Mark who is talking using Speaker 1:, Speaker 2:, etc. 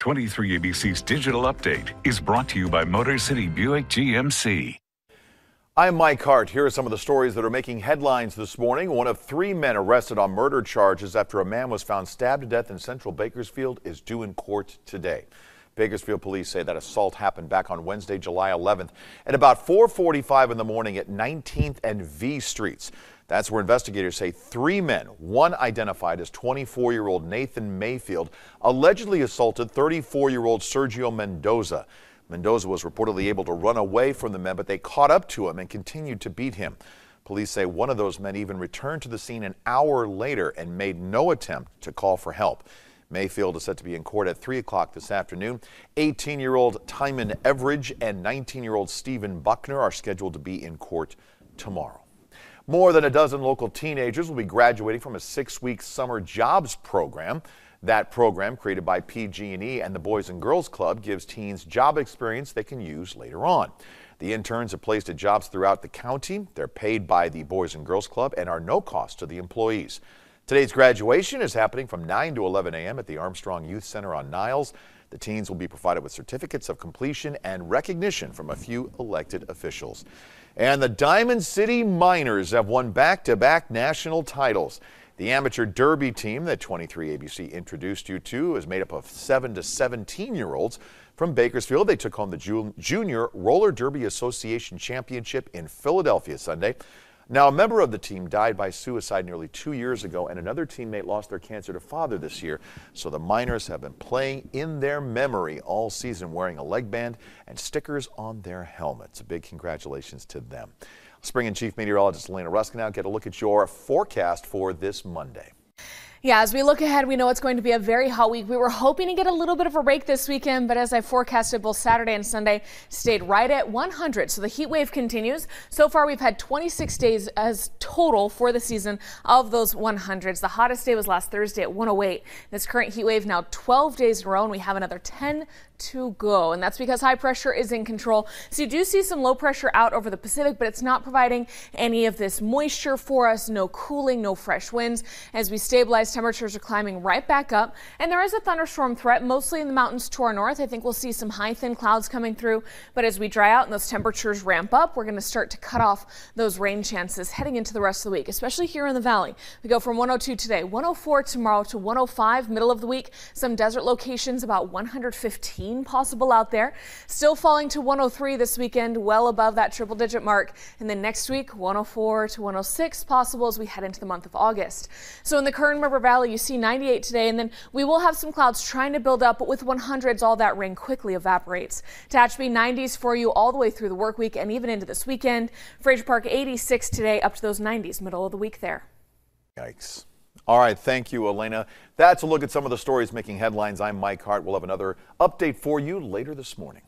Speaker 1: 23 ABC's Digital Update is brought to you by Motor City Buick GMC.
Speaker 2: I'm Mike Hart. Here are some of the stories that are making headlines this morning. One of 3 men arrested on murder charges after a man was found stabbed to death in central Bakersfield is due in court today. Bakersfield police say that assault happened back on Wednesday, July 11th at about 4:45 in the morning at 19th and V Streets. That's where investigators say 3 men, one identified as 24-year-old Nathan Mayfield, allegedly assaulted 34-year-old Sergio Mendoza. Mendoza was reportedly able to run away from the men, but they caught up to him and continued to beat him. Police say one of those men even returned to the scene an hour later and made no attempt to call for help. Mayfield is set to be in court at 3 o'clock this afternoon. 18-year-old Timon Everidge and 19-year-old Stephen Buckner are scheduled to be in court tomorrow. More than a dozen local teenagers will be graduating from a 6-week summer jobs program. That program, created by PG&E and the Boys and Girls Club, gives teens job experience they can use later on. The interns are placed at jobs throughout the county. They're paid by the Boys and Girls Club and are no cost to the employees. Today's graduation is happening from 9 to 11 a.m. at the Armstrong Youth Center on Niles. The teens will be provided with certificates of completion and recognition from a few elected officials. And the Diamond City Miners have won back-to-back national titles. The amateur derby team that 23 ABC introduced you to is made up of 7 to 17-year-olds from Bakersfield. They took home the Junior Roller Derby Association Championship in Philadelphia Sunday. Now, a member of the team died by suicide nearly 2 years ago, and another teammate lost their cancer to father this year. So the Miners have been playing in their memory all season, wearing a leg band and stickers on their helmets. A big congratulations to them. Spring and Chief Meteorologist Elena Rusk now get a look at your forecast for this Monday.
Speaker 3: Yeah, as we look ahead, we know it's going to be a very hot week. We were hoping to get a little bit of a break this weekend, but as I forecasted, both Saturday and Sunday stayed right at 100. So the heat wave continues. So far, we've had 26 days as total for the season of those 100s. The hottest day was last Thursday at 108. This current heat wave now 12 days in a row, and we have another 10 to go, and that's because high pressure is in control. So you do see some low pressure out over the Pacific, but it's not providing any of this moisture for us. No cooling, no fresh winds. As we stabilize, temperatures are climbing right back up, and there is a thunderstorm threat mostly in the mountains to our north. I think we'll see some high thin clouds coming through, but as we dry out and those temperatures ramp up, we're going to start to cut off those rain chances heading into the rest of the week, especially here in the valley. We go from 102 today, 104 tomorrow to 105 middle of the week. Some desert locations about 115 possible out there. Still falling to 103 this weekend, well above that triple-digit mark. And then next week, 104 to 106 possible as we head into the month of August. So in the Kern River Valley, you see 98 today, and then we will have some clouds trying to build up, but with 100s, all that rain quickly evaporates. Tehachapi 90s for you all the way through the work week and even into this weekend. Fraser Park 86 today, up to those 90s middle of the week there.
Speaker 2: Yikes. All right, thank you, Elena. That's a look at some of the stories making headlines. I'm Mike Hart. We'll have another update for you later this morning.